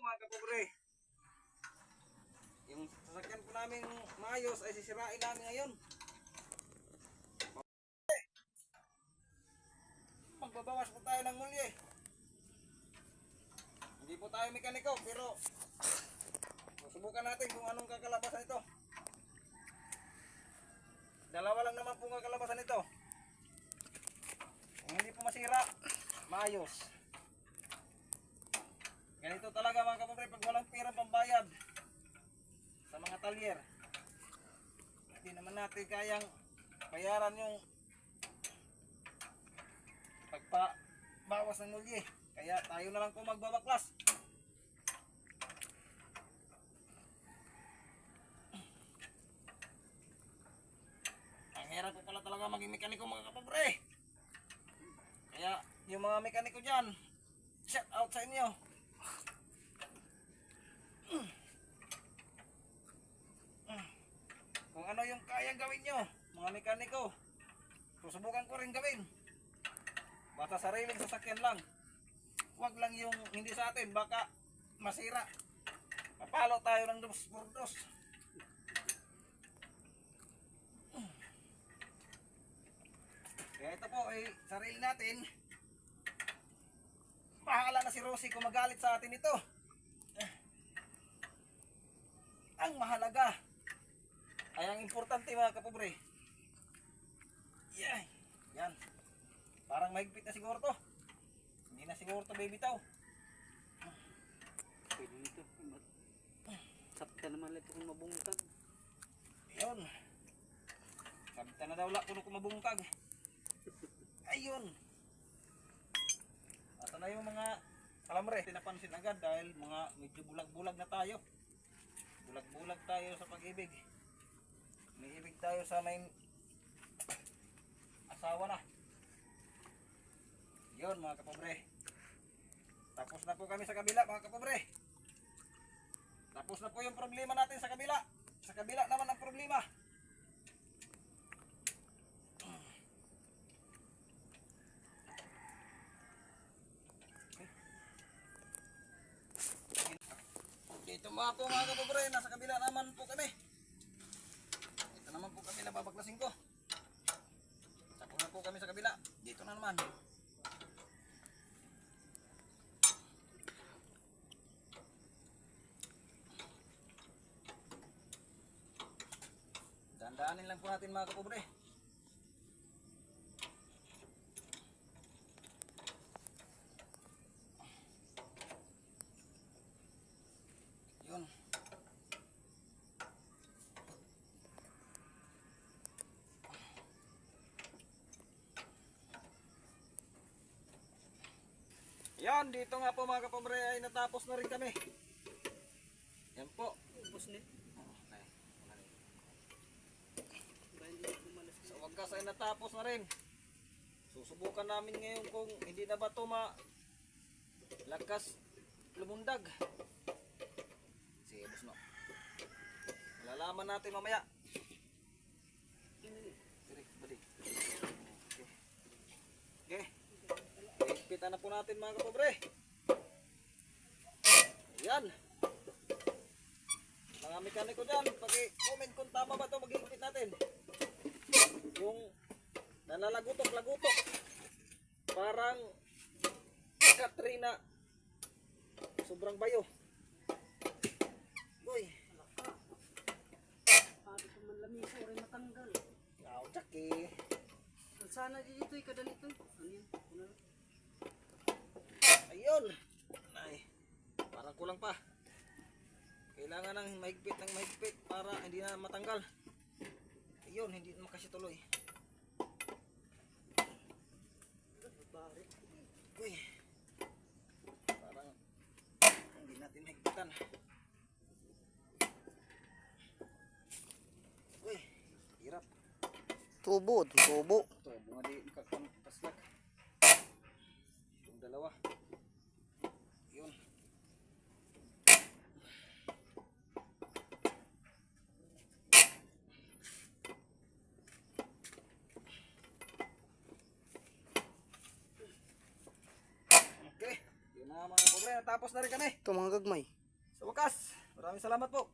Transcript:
Mga kapobre, yung sasakyan po namin maayos ay sisirain namin ngayon. Magbabawas po tayo ng mulye. Hindi po tayo mekaniko pero susubukan natin kung anong kakalabasan ito. Dalawa lang naman po kakalabasan ito. Kung hindi po masira, maayos. Ganito talaga mga kapobre pag walang pera pambayad sa mga talyer. Hindi naman natin kayang bayaran yung pagpabawas ng mulye. Kaya tayo na lang po magbabaklas. Ang hirap po pala talaga maging mekaniko mga kapobre. Kaya yung mga mekaniko dyan, shout out sa inyo. Kung ano yung kayang gawin nyo, mga mekaniko, susubukan ko rin gawin. Basta sariling sasakyan lang. Huwag lang yung hindi sa atin, baka masira. Papalo tayo ng dos por dos. Kaya ito po ay sarili natin. Bahala na si Rosie kung magalit sa atin ito. Ang mahalaga ay ang importante mga kapobre. Yeah. Yan. Parang mahigpit na siguro to. Hindi na siguro to baby tao. Pwede nito. Sapta naman lang ito kung mabungkag. Ayun. Sabta na daw lang kung mabungkag. Ayun. Ito na yung mga alamre. Tinapansin agad dahil mga medyo bulag-bulag na tayo. Bulag-bulag tayo sa pag-ibig. May ibig tayo sa may asawa na. Yun mga kapobre. Tapos na po kami sa kabila mga kapobre. Tapos na po yung problema natin sa kabila. Sa kabila naman ang problema. Dito mga kapobre, nasa kabila naman po kami. Ito naman po kami nababaklasin ko. Tapos na po kami sa kabila. Dito na naman. Dandaanin lang po natin mga kapobre. Yun. Yan, dito nga po mga kapobre ay natapos na rin kami. Yan po. Ubus na. Sa wagas ay natapos na rin. Susubukan namin ngayon kung hindi na ba ito lakas lumundag. Sige, boss no. Malalaman natin mamaya. Sige, bali. Okay. Higpitan na po natin mga kapobre. Ayan. Mga mekaniko dyan, paki-comment kung tama ba ito mag-higpit natin. Yung nalalagutok-lagutok. Parang Katrina. Sobrang bayo. Uy. Sabi ko man lamisa, oray matanggal. Yaw, tsaki. Sana dito ikadanito. Ano yan? Ayun. Ay, parang kulang pa. Kailangan ng mahigpit para hindi na matanggal. Ayun, hindi na kasi tuloy. Uy. Parang hindi natin higpitan. Uy, hirap. Tubo. Ito, bunga di kaslak. Yung dalawa. Yun. Okay. Yun na mga pre, natapos na rin kami. Ito mga gagmay. Sa wakas, maraming salamat po.